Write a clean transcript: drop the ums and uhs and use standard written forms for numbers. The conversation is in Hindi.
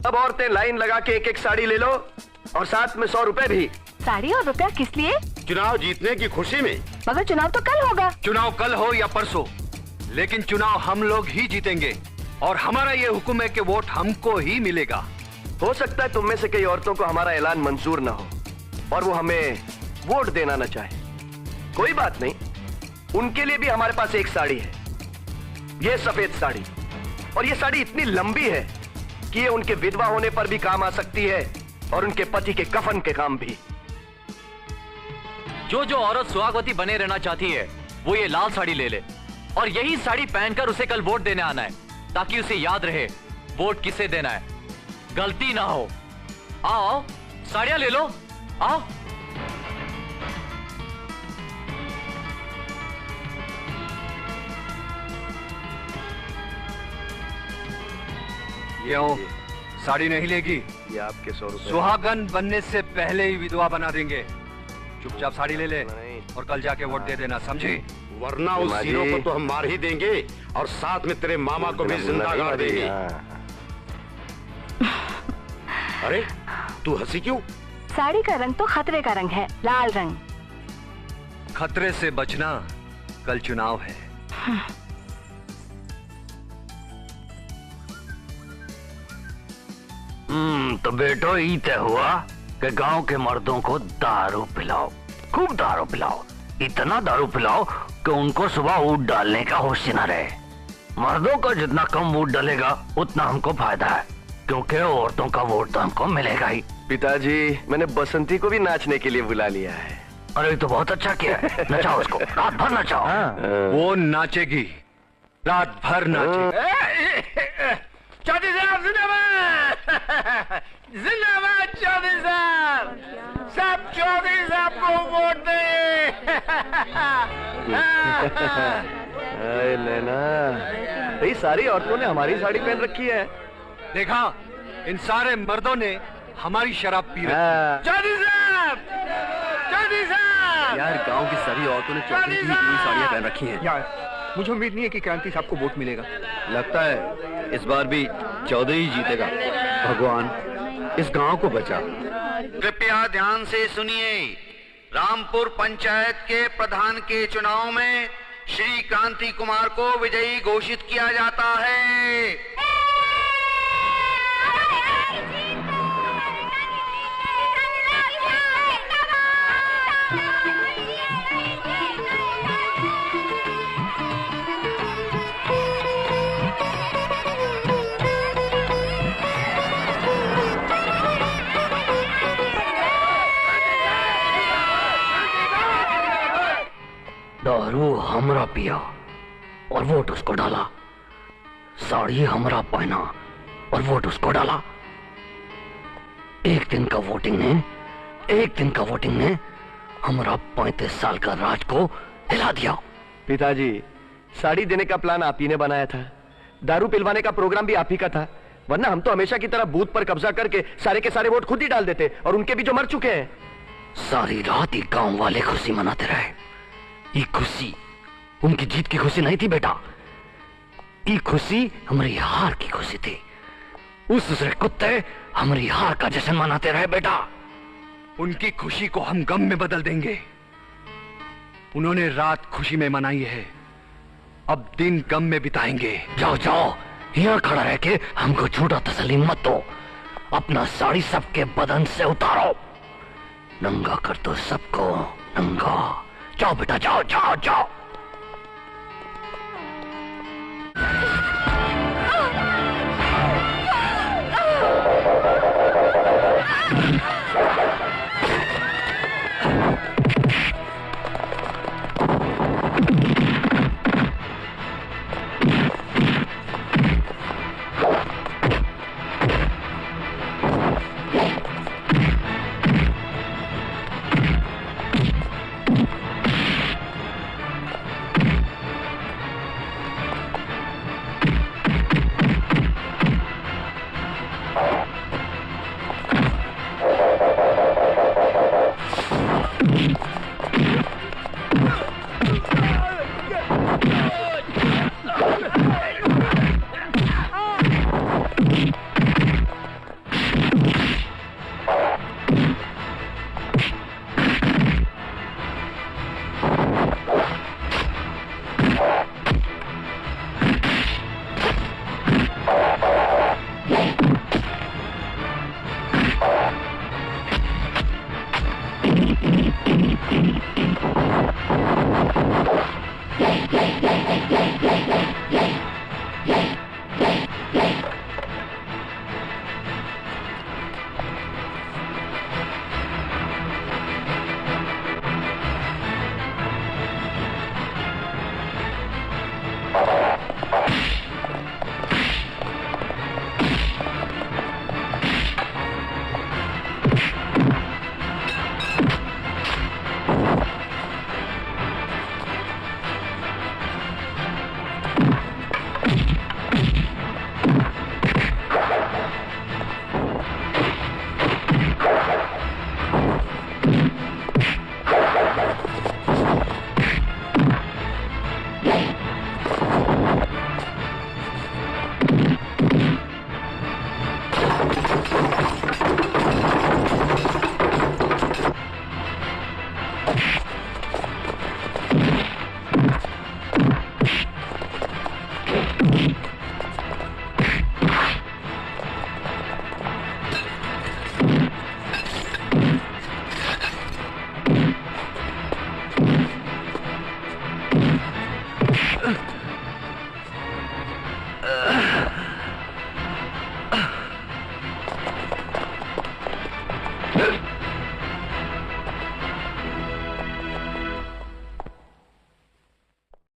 अब औरतें लाइन लगा के एक एक साड़ी ले लो और साथ में 100 रुपए भी। साड़ी और रुपया किस लिए? चुनाव जीतने की खुशी में। मगर चुनाव तो कल होगा। चुनाव कल हो या परसों, लेकिन चुनाव हम लोग ही जीतेंगे और हमारा ये हुक्म है कि वोट हमको ही मिलेगा। हो सकता है तुम में से कई औरतों को हमारा ऐलान मंजूर ना हो और वो हमें वोट देना ना चाहे। कोई बात नहीं, उनके लिए भी हमारे पास एक साड़ी है, ये सफेद साड़ी। और ये साड़ी इतनी लंबी है कि ये उनके विधवा होने पर भी काम आ सकती है और उनके पति के कफन के काम भी। जो औरत सुहागवती बने रहना चाहती है वो ये लाल साड़ी ले ले और यही साड़ी पहनकर उसे कल वोट देने आना है, ताकि उसे याद रहे वोट किसे देना है, गलती ना हो। आओ साड़ियां ले लो, आओ। क्यों साड़ी नहीं लेगी? ये आपके 100 रुपए। सुहागन बनने से पहले ही विधवा बना देंगे। चुपचाप साड़ी ले ले और कल जाके वोट दे देना, समझी? वरना उस हीरो को तो हम मार ही देंगे और साथ में तेरे मामा को भी जिंदा गाड़ देंगे। अरे तू हंसी क्यों? साड़ी का रंग तो खतरे का रंग है, लाल रंग। खतरे से बचना, कल चुनाव है। तो बेटो ये तय हुआ कि गांव के मर्दों को दारू पिलाओ, खूब दारू पिलाओ, इतना दारू पिलाओ कि उनको सुबह वोट डालने का होश न रहे। मर्दों का जितना कम वोट डालेगा उतना हमको फायदा है, क्योंकि औरतों का वोट तो हमको मिलेगा ही। पिताजी, मैंने बसंती को भी नाचने के लिए बुला लिया है। अरे तो बहुत अच्छा किया है, नचाओ उसको, रात भर नचाओ। वो नाचेगी, रात भर नाचेगी। चौधरी साहब जिंदाबाद, जिंदाबाद चौधरी साहब, सब चौधरी साहब को वोट दें। लेना, ये सारी औरतों ने हमारी साड़ी पहन रखी है। देखा, इन सारे मर्दों ने हमारी शराब पी रखी। चौधरी साहब, चौधरी साहब। यार गांव की सारी औरतों ने चौधरी की साड़ियां पहन रखी हैं। यार मुझे उम्मीद नहीं है कि क्रांति साहब को वोट मिलेगा। लगता है इस बार भी चौधरी जीतेगा। भगवान इस गांव को बचा। कृपया ध्यान से सुनिए, रामपुर पंचायत के प्रधान के चुनाव में श्री क्रांति कुमार को विजयी घोषित किया जाता है। दारू हमरा पिया और वोट उसको डाला, साड़ी हमरा पहना और वोट उसको डाला। एक दिन का वोटिंग ने हमारा 35 साल का राज को हिला दिया। पिताजी, साड़ी देने का प्लान आप ही ने बनाया था, दारू पिलवाने का प्रोग्राम भी आप ही का था, वरना हम तो हमेशा की तरह बूथ पर कब्जा करके सारे के सारे वोट खुद ही डाल देते, और उनके भी जो मर चुके हैं। सारी रात ही गांव वाले खुशी मनाते रहे। ये खुशी उनकी जीत की खुशी नहीं थी बेटा, ये खुशी हमारी हार की खुशी थी। उस दूसरे कुत्ते हमारी हार का जश्न मनाते रहे बेटा। उनकी खुशी को हम गम में बदल देंगे। उन्होंने रात खुशी में मनाई है, अब दिन गम में बिताएंगे। जाओ जाओ, यहाँ खड़ा रह के हमको झूठा तसल्ली मत दो। अपना साड़ी सबके बदन से उतारो, नंगा कर दो सबको नंगा। जाओ बेटा, जाओ जाओ जाओ।